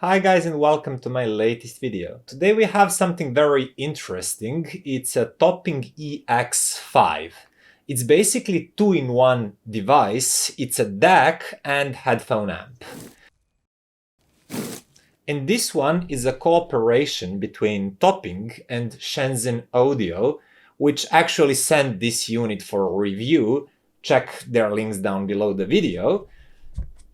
Hi guys and welcome to my latest video. Today we have something very interesting. It's a Topping EX5. It's basically two-in-one device. It's a DAC and headphone amp. And this one is a cooperation between Topping and SandyAudio, which actually sent this unit for review. Check their links down below the video.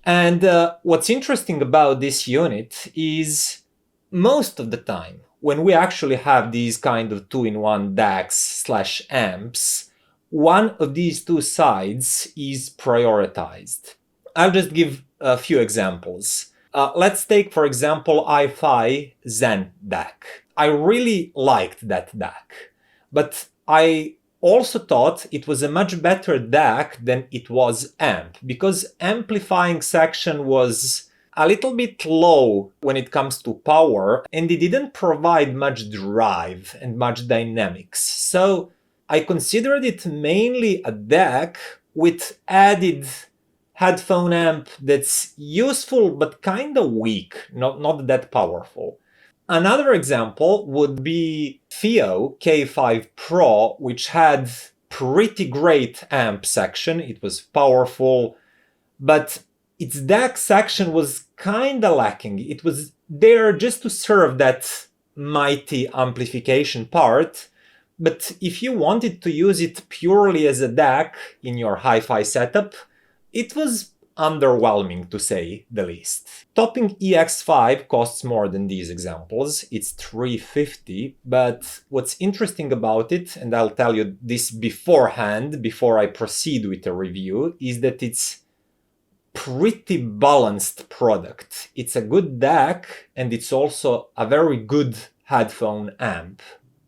And what's interesting about this unit is most of the time, when we actually have these kind of two-in-one DACs/amps, one of these two sides is prioritized. I'll just give a few examples. Let's take, for example, iiWi Zen DAC. I really liked that DAC, but I also thought it was a much better DAC than it was amp, because amplifying section was a little bit low when it comes to power, and it didn't provide much drive and much dynamics. So I considered it mainly a DAC with added headphone amp that's useful but kind of weak, not that powerful. Another example would be Verum K5 Pro, which had pretty great amp section. It was powerful, but its DAC section was kinda lacking. It was there just to serve that mighty amplification part, but if you wanted to use it purely as a DAC in your hi-fi setup, it was underwhelming, to say the least. Topping EX5 costs more than these examples. It's $350, but what's interesting about it, and I'll tell you this beforehand, before I proceed with the review, is that it's pretty balanced product. It's a good DAC, and it's also a very good headphone amp.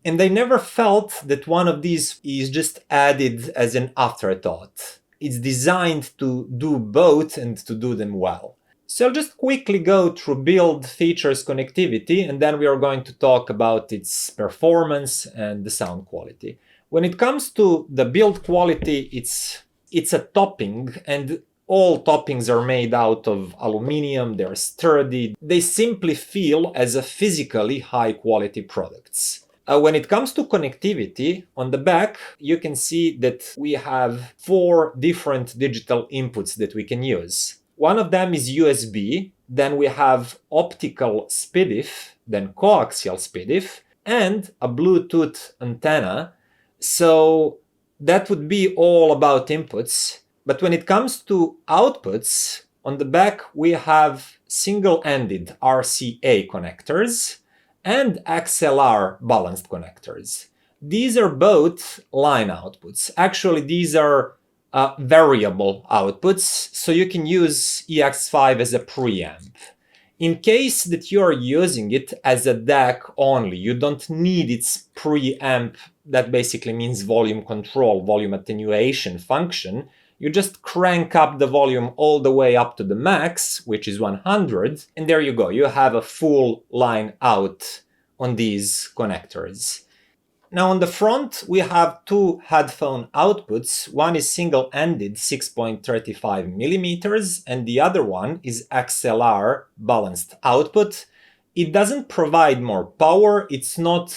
And I never felt that one of these is just added as an afterthought. It's designed to do both and to do them well. So I'll just quickly go through build, features, connectivity, and then we are going to talk about its performance and the sound quality. When it comes to the build quality, it's a topping, and all toppings are made out of aluminum, they're sturdy, they simply feel as a physically high quality products. When it comes to connectivity, on the back, you can see that we have 4 different digital inputs that we can use. One of them is USB, then we have optical SPDIF, then coaxial SPDIF, and a Bluetooth antenna. So that would be all about inputs. But when it comes to outputs, on the back we have single-ended RCA connectors and XLR balanced connectors. These are both line outputs. Actually, these are variable outputs, so you can use EX5 as a preamp. In case that you are using it as a DAC only, you don't need its preamp, that basically means volume control, volume attenuation function. You just crank up the volume all the way up to the max, which is 100, and there you go. You have a full line out on these connectors. Now on the front, we have 2 headphone outputs. One is single-ended 6.35 millimeters, and the other one is XLR balanced output. It doesn't provide more power. It's not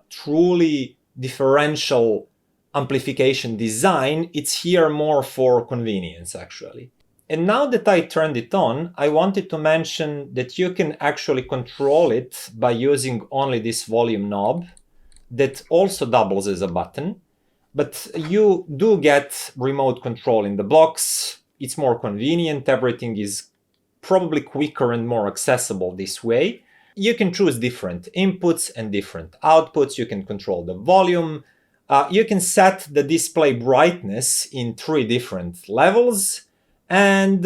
truly differential amplification design. It's here more for convenience, actually. And now that I turned it on, I wanted to mention that you can actually control it by using only this volume knob that also doubles as a button. But you do get remote control in the box. It's more convenient. Everything is probably quicker and more accessible this way. You can choose different inputs and different outputs. You can control the volume. You can set the display brightness in 3 different levels. And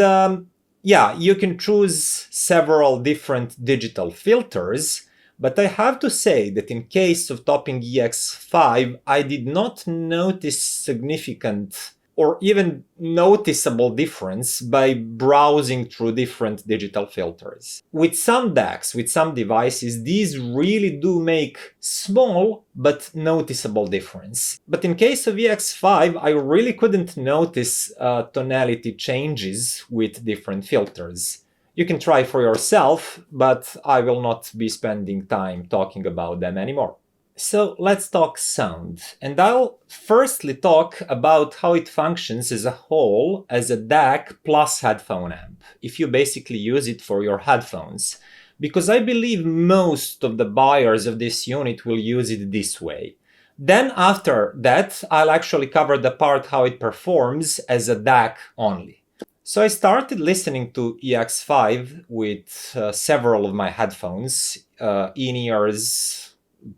yeah, you can choose several different digital filters. But I have to say that in case of Topping EX5, I did not notice significant or even noticeable difference by browsing through different digital filters. With some DACs, with some devices, these really do make small but noticeable difference. But in case of EX5, I really couldn't notice tonality changes with different filters. You can try for yourself, but I will not be spending time talking about them anymore. So let's talk sound, and I'll firstly talk about how it functions as a whole as a DAC plus headphone amp, if you basically use it for your headphones, because I believe most of the buyers of this unit will use it this way. Then after that, I'll actually cover the part how it performs as a DAC only. So I started listening to EX5 with several of my headphones, in-ears,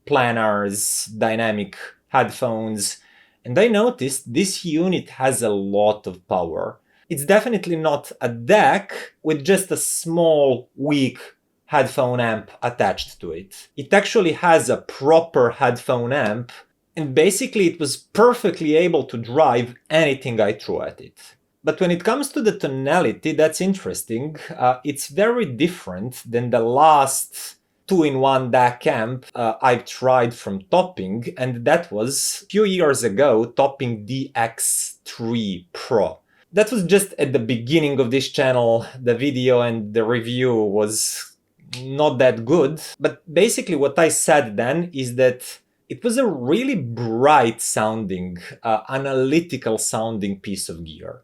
planars, dynamic headphones, and I noticed this unit has a lot of power. It's definitely not a DAC with just a small, weak headphone amp attached to it. It actually has a proper headphone amp, and basically it was perfectly able to drive anything I threw at it. But when it comes to the tonality, that's interesting. It's very different than the last 2-in-1 DAC amp I've tried from Topping, and that was a few years ago, Topping DX3 Pro. That was just at the beginning of this channel. The video and the review was not that good, but basically what I said then is that it was a really bright sounding, analytical sounding piece of gear.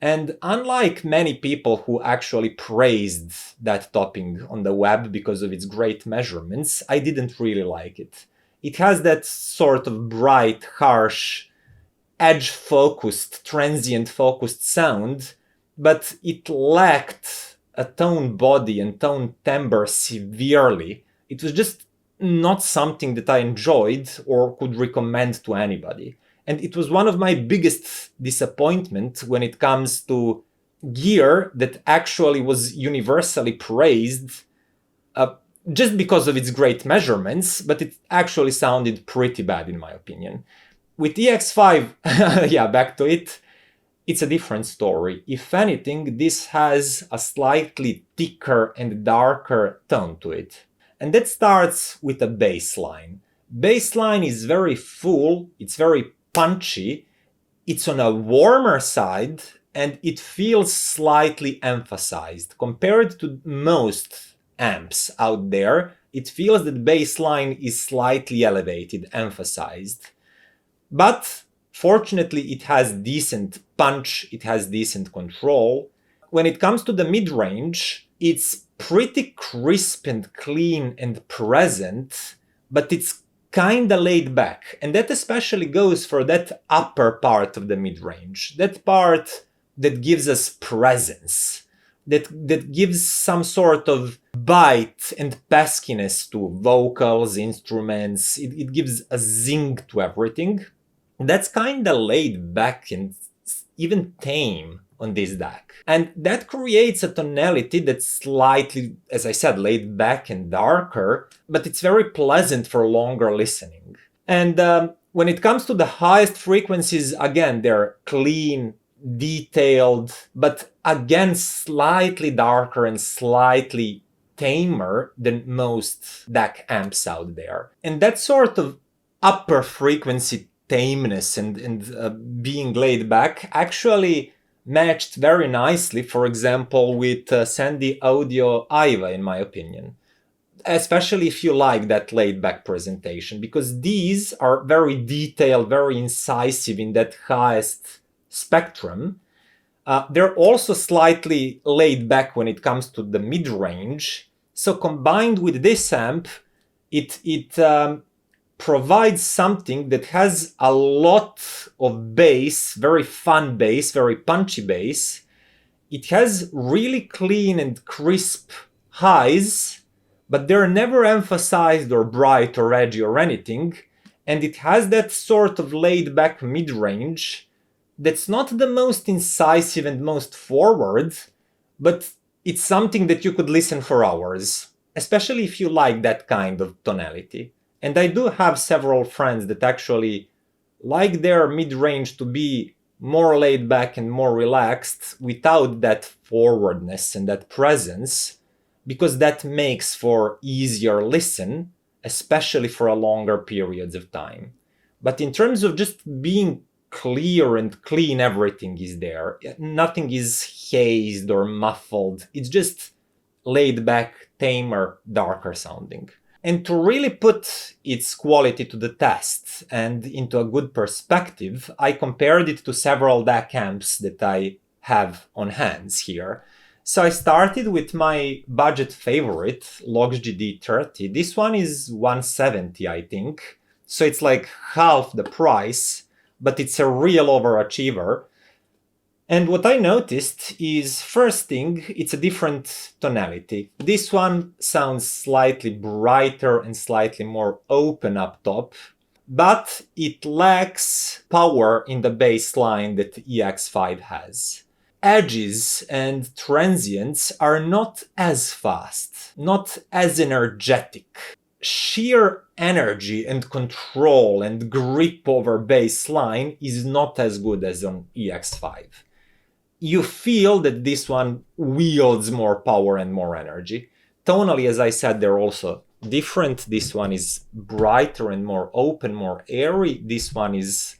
And unlike many people who actually praised that Topping on the web because of its great measurements, I didn't really like it. It has that sort of bright, harsh, edge-focused, transient-focused sound, but it lacked a tone body and tone timbre severely. It was just not something that I enjoyed or could recommend to anybody. And it was one of my biggest disappointments when it comes to gear that actually was universally praised just because of its great measurements, but it actually sounded pretty bad in my opinion. With EX5, yeah, back to it, it's a different story. If anything, this has a slightly thicker and darker tone to it. And that starts with a bass line. Bass line is very full, it's very punchy, it's on a warmer side, and it feels slightly emphasized. Compared to most amps out there, it feels that bass line is slightly elevated, emphasized. But fortunately, it has decent punch, it has decent control. When it comes to the mid-range, it's pretty crisp and clean and present, but it's kinda laid back, and that especially goes for that upper part of the mid-range, that part that gives us presence, that gives some sort of bite and peskiness to vocals, instruments. It gives a zing to everything. That's kinda laid back and even tame on this DAC. And that creates a tonality that's slightly, as I said, laid back and darker, but it's very pleasant for longer listening. And when it comes to the highest frequencies, again, they're clean, detailed, but again, slightly darker and slightly tamer than most DAC amps out there. And that sort of upper frequency tameness and being laid back actually matched very nicely, for example, with SandyAudio Aiva, in my opinion. Especially if you like that laid-back presentation, because these are very detailed, very incisive in that highest spectrum. They're also slightly laid back when it comes to the mid-range. So combined with this amp, it provides something that has a lot of bass, very fun bass, very punchy bass. It has really clean and crisp highs, but they're never emphasized or bright or edgy or anything. And it has that sort of laid back mid-range that's not the most incisive and most forward, but it's something that you could listen for hours, especially if you like that kind of tonality. And I do have several friends that actually like their mid-range to be more laid back and more relaxed without that forwardness and that presence, because that makes for easier listen, especially for a longer periods of time. But in terms of just being clear and clean, everything is there. Nothing is hazed or muffled. It's just laid back, tamer, darker sounding. And to really put its quality to the test and into a good perspective, I compared it to several DAC amps that I have on hands here. So I started with my budget favorite, Logs GD30. This one is 170, I think. So it's like half the price, but it's a real overachiever. And what I noticed is, first thing, it's a different tonality. This one sounds slightly brighter and slightly more open up top, but it lacks power in the bass line that EX5 has. Edges and transients are not as fast, not as energetic. Sheer energy and control and grip over bass line is not as good as on EX5. You feel that this one wields more power and more energy. Tonally, as I said, they're also different. This one is brighter and more open, more airy. This one is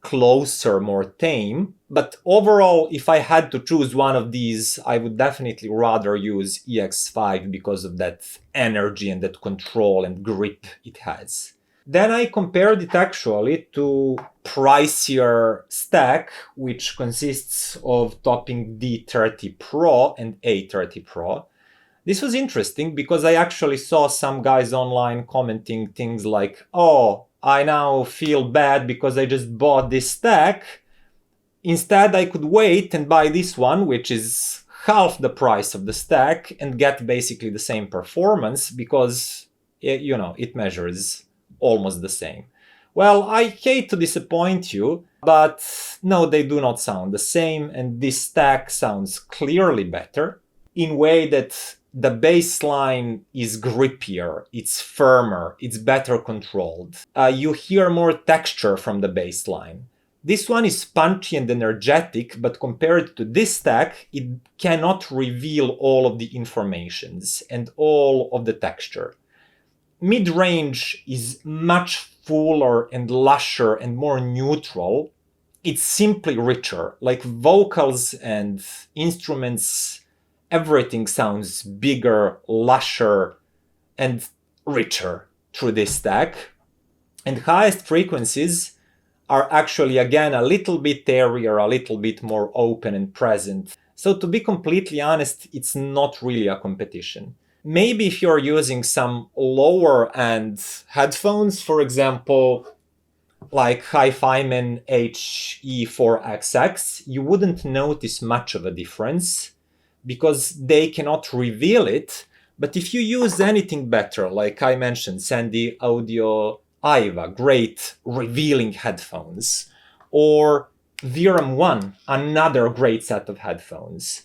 closer, more tame. But overall, if I had to choose one of these, I would definitely rather use EX5 because of that energy and that control and grip it has. Then I compared it actually to pricier stack, which consists of topping D30 Pro and A30 Pro. This was interesting because I actually saw some guys online commenting things like, oh, I now feel bad because I just bought this stack. Instead, I could wait and buy this one, which is half the price of the stack, and get basically the same performance because, you know, it measures almost the same. Well, I hate to disappoint you, but no, they do not sound the same, and this stack sounds clearly better in a way that the bass line is grippier, it's firmer, it's better controlled. You hear more texture from the bass line. This one is punchy and energetic, but compared to this stack, it cannot reveal all of the informations and all of the texture. Mid-range is much fuller and lusher and more neutral. It's simply richer, like vocals and instruments. Everything sounds bigger, lusher, and richer through this stack. And highest frequencies are actually, again, a little bit airier, a little bit more open and present. So to be completely honest, it's not really a competition. Maybe if you're using some lower-end headphones, for example, like hifi HE4XX, you wouldn't notice much of a difference because they cannot reveal it. But if you use anything better, like I mentioned, SandyAudio Aiva, great revealing headphones, or Verum 1, another great set of headphones,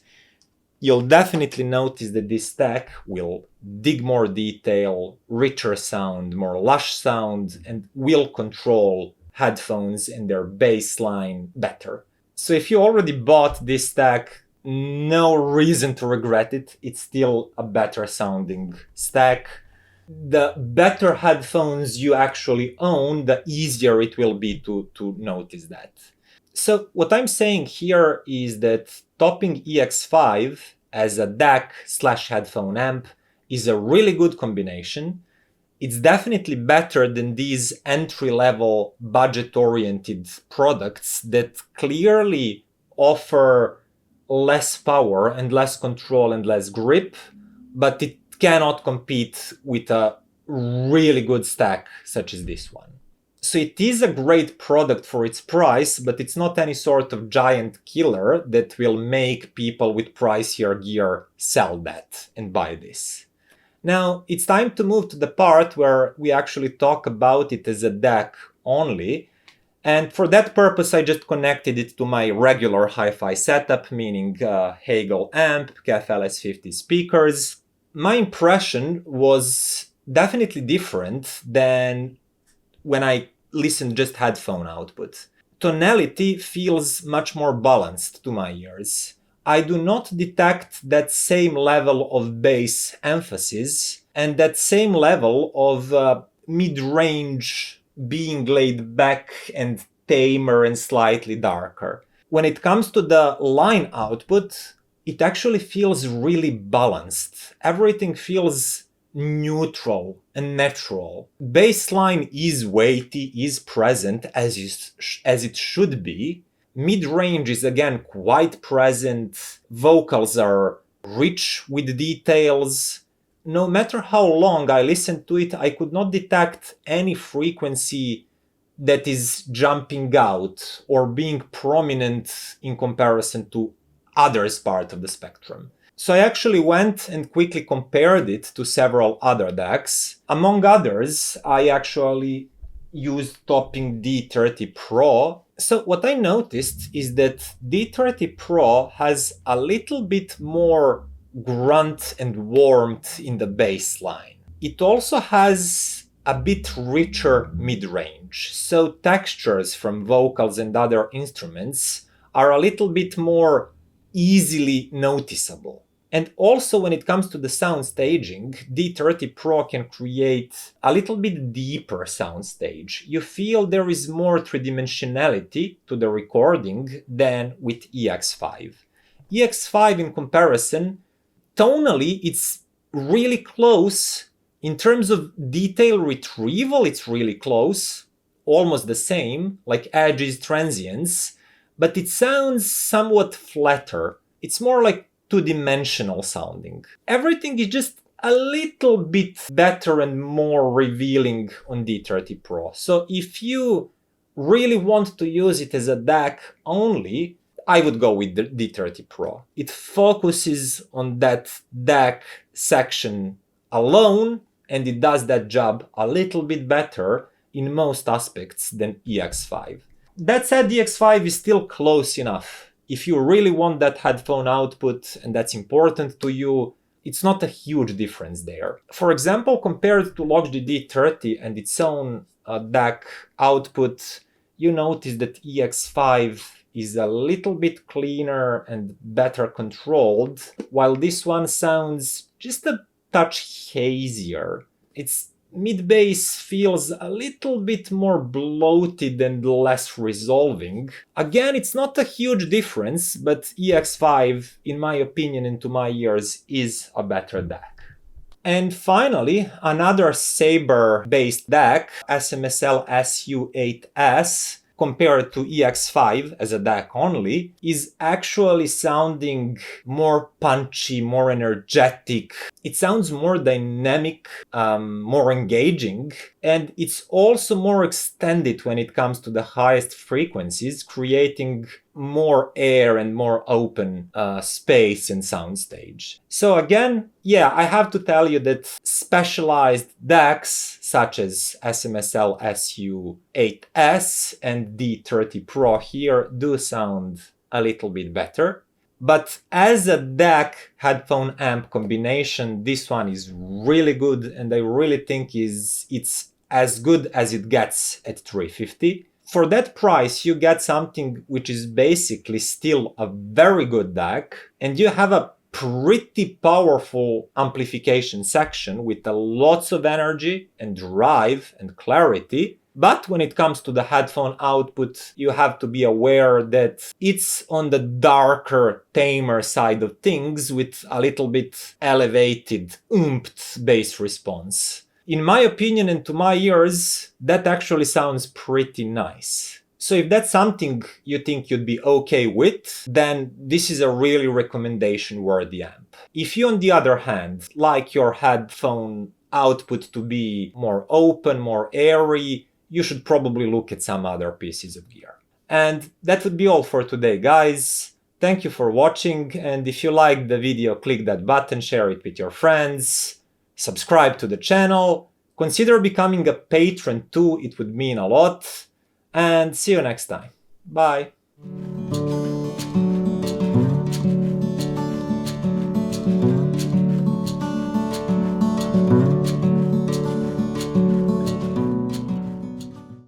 you'll definitely notice that this stack will dig more detail, richer sound, more lush sound, and will control headphones and their bass line better. So if you already bought this stack, no reason to regret it. It's still a better sounding stack. The better headphones you actually own, the easier it will be to notice that. So what I'm saying here is that topping EX5 as a DAC/headphone amp is a really good combination. It's definitely better than these entry-level budget-oriented products that clearly offer less power and less control and less grip, but it cannot compete with a really good stack such as this one. So it is a great product for its price, but it's not any sort of giant killer that will make people with pricier gear sell that and buy this. Now, it's time to move to the part where we actually talk about it as a DAC only. And for that purpose, I just connected it to my regular hi-fi setup, meaning Hegel amp, KF LS50 speakers. My impression was definitely different than when I listen just headphone output. Tonality feels much more balanced to my ears. I do not detect that same level of bass emphasis and that same level of mid-range being laid back and tamer and slightly darker. When it comes to the line output, it actually feels really balanced. Everything feels neutral and natural. Bassline is weighty, is present as it should be. Mid-range is again quite present. Vocals are rich with details. No matter how long I listened to it, I could not detect any frequency that is jumping out or being prominent in comparison to others part of the spectrum. So I actually went and quickly compared it to several other DACs. Among others, I actually used topping D30 Pro. So what I noticed is that D30 Pro has a little bit more grunt and warmth in the bass line. It also has a bit richer mid-range, so textures from vocals and other instruments are a little bit more easily noticeable. And also when it comes to the sound staging, D30 Pro can create a little bit deeper sound stage. You feel there is more three-dimensionality to the recording than with EX5. EX5 in comparison, tonally it's really close. In terms of detail retrieval, it's really close, almost the same, like edges, transients, but it sounds somewhat flatter. It's more like two-dimensional sounding. Everything is just a little bit better and more revealing on D30 Pro. So if you really want to use it as a DAC only, I would go with the D30 Pro. It focuses on that DAC section alone, and it does that job a little bit better in most aspects than EX5. That said, the EX5 is still close enough. If you really want that headphone output and that's important to you, it's not a huge difference there. For example, compared to Logitech D30 and its own DAC output, you notice that EX5 is a little bit cleaner and better controlled, while this one sounds just a touch hazier. Its mid-bass feels a little bit more bloated and less resolving. Again, it's not a huge difference, but EX5, in my opinion and to my ears, is a better DAC. And finally, another Sabre-based DAC, SMSL SU8S, compared to EX5 as a DAC only, is actually sounding more punchy, more energetic. It sounds more dynamic, more engaging, and it's also more extended when it comes to the highest frequencies, creating more air and more open space and soundstage. So again, yeah, I have to tell you that specialized DACs such as SMSL SU8S and D30 Pro here do sound a little bit better. But as a DAC headphone amp combination, this one is really good, and I really think it's as good as it gets at $350. For that price, you get something which is basically still a very good DAC, and you have a pretty powerful amplification section with lots of energy and drive and clarity. But when it comes to the headphone output, you have to be aware that it's on the darker, tamer side of things with a little bit elevated, oomphed bass response. In my opinion and to my ears, that actually sounds pretty nice. So if that's something you think you'd be okay with, then this is a really recommendation-worthy amp. If you, on the other hand, like your headphone output to be more open, more airy, you should probably look at some other pieces of gear. And that would be all for today, guys. Thank you for watching, and if you liked the video, click that button, share it with your friends, subscribe to the channel, consider becoming a patron too, it would mean a lot, and see you next time. Bye!